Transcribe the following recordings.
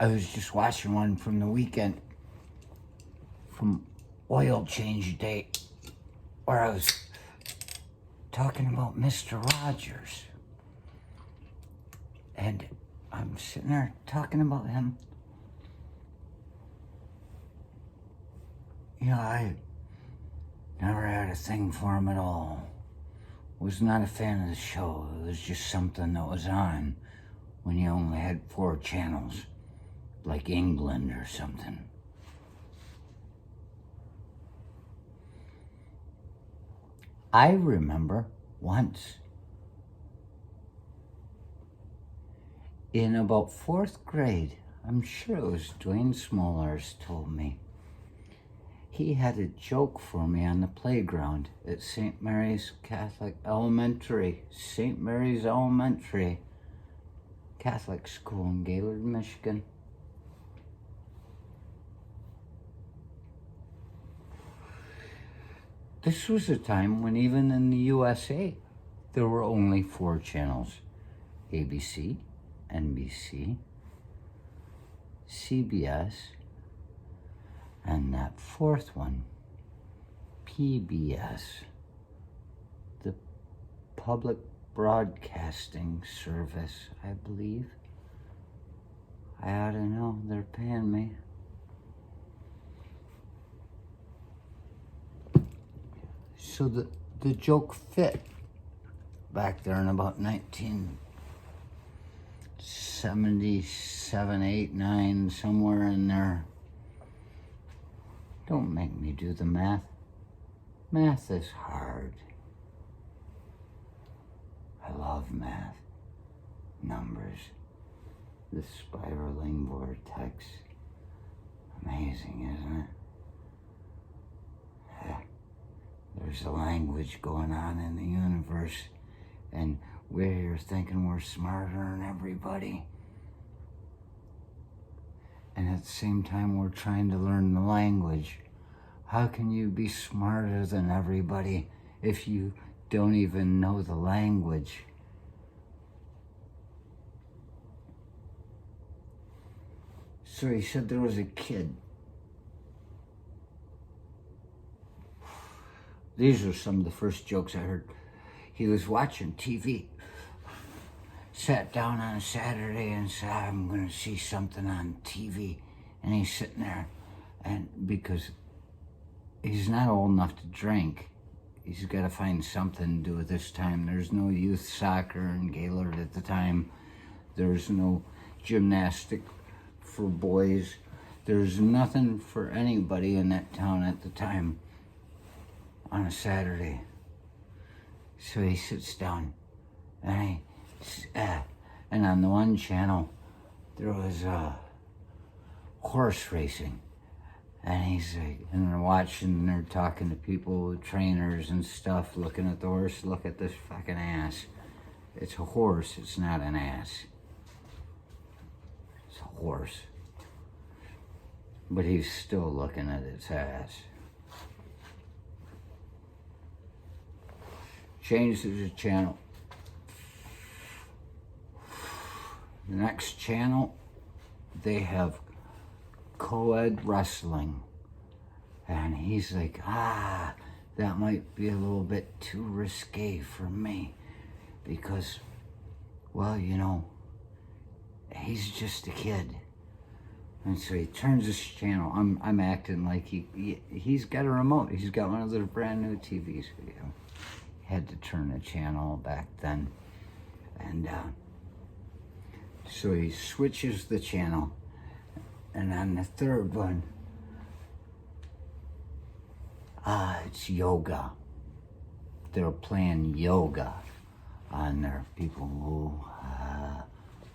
I was just watching one from the weekend from Oil Change Day where I was talking about Mr. Rogers. And I'm sitting there talking about him. You know, I never had a thing for him at all. Was not a fan of the show. It was just something that was on when you only had 4 channels, like England or something. I remember once in about 4th grade, I'm sure it was Dwayne Smollers told me, he had a joke for me on the playground at St. Mary's Catholic Elementary, St. Mary's Elementary Catholic School in Gaylord, Michigan. This was a time when even in the USA, there were only 4 channels: ABC, NBC, CBS, and that 4th one, PBS, the Public Broadcasting Service, I believe. I ought to know, they're paying me. So the joke fit back there in about 1977, 8, 9, somewhere in there. Don't make me do the math. Math is hard. I love math. Numbers. The spiraling vortex. Amazing, isn't it? There's a language going on in the universe, and we're here thinking we're smarter than everybody. And at the same time, we're trying to learn the language. How can you be smarter than everybody if you don't even know the language? So he said there was a kid. These are some of the first jokes I heard. He was watching TV. Sat down on a Saturday and said, I'm going to see something on TV. And he's sitting there, and because he's not old enough to drink, he's got to find something to do at this time. There's no youth soccer in Gaylord at the time. There's no gymnastic for boys. There's nothing for anybody in that town at the time on a Saturday. So he sits down, and and on the one channel, there was horse racing. And he's like, and they're watching, and they're talking to people, trainers and stuff, looking at the horse. Look at this fucking ass. It's a horse, it's not an ass. It's a horse. But he's still looking at its ass. Changes the channel. The next channel, they have co-ed wrestling. And he's like, that might be a little bit too risque for me. Because, well, you know, he's just a kid. And so he turns this channel. I'm acting like he's got a remote. He's got one of those brand new TVs. You know. Had to turn the channel back then. And so he switches the channel. And on the 3rd one, it's yoga. They're playing yoga on there. People,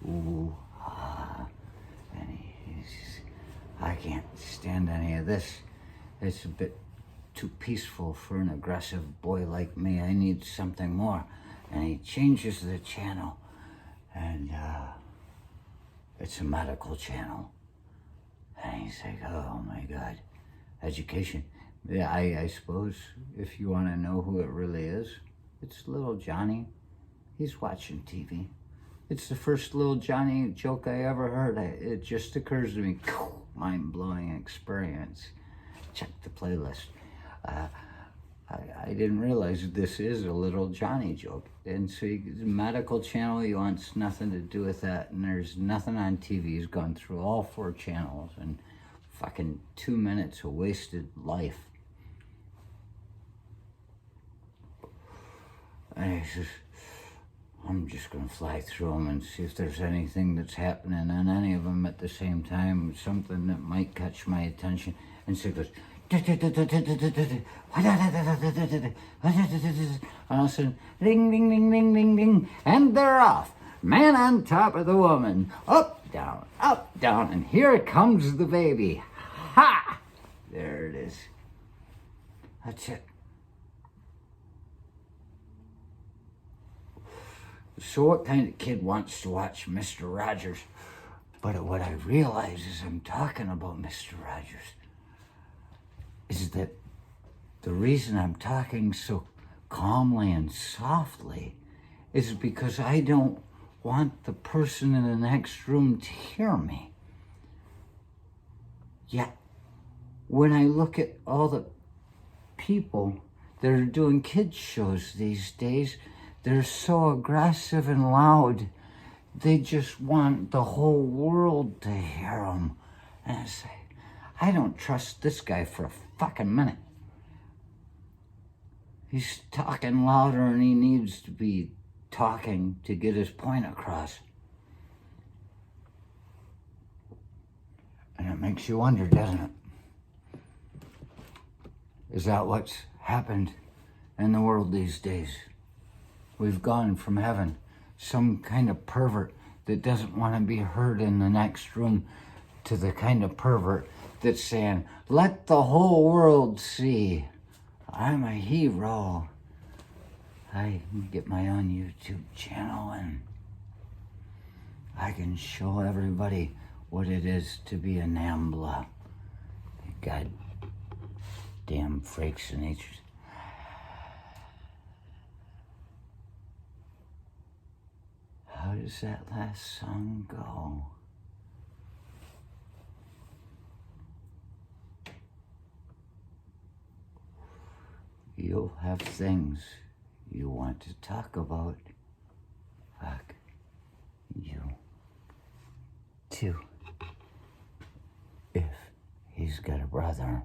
ooh, and he's, I can't stand any of this. It's a bit too peaceful for an aggressive boy like me. I need something more. And he changes the channel, and it's a medical channel. And he's like, oh my God, education. Yeah, I suppose if you want to know who it really is, it's little Johnny. He's watching TV. It's the first little Johnny joke I ever heard. It just occurs to me. Mind-blowing experience. Check the playlist. I didn't realize this is a little Johnny joke. And so the medical channel, he wants nothing to do with that. And there's nothing on TV. He's gone through all 4 channels and fucking 2 minutes of wasted life. And he says, I'm just going to fly through them and see if there's anything that's happening on any of them at the same time, something that might catch my attention. And so he goes, and all of a sudden, ding, ding, ding, ding, ding, ding, and they're off. Man on top of the woman, up, down, and here comes the baby. Ha! There it is. That's it. So what kind of kid wants to watch Mr. Rogers? But what I realize as I'm talking about Mr. Rogers is that the reason I'm talking so calmly and softly is because I don't want the person in the next room to hear me. Yet, when I look at all the people that are doing kids shows these days, they're so aggressive and loud. They just want the whole world to hear them. And I say, I don't trust this guy for a fucking minute. He's talking louder than he needs to be talking to get his point across. And it makes you wonder, doesn't it? Is that what's happened in the world these days? We've gone from having some kind of pervert that doesn't want to be heard in the next room to the kind of pervert that's saying, let the whole world see I'm a hero. I can get my own YouTube channel and I can show everybody what it is to be a NAMBLA. God damn freaks of nature. How does that last song go? You'll have things you want to talk about. Fuck you too. If he's got a brother.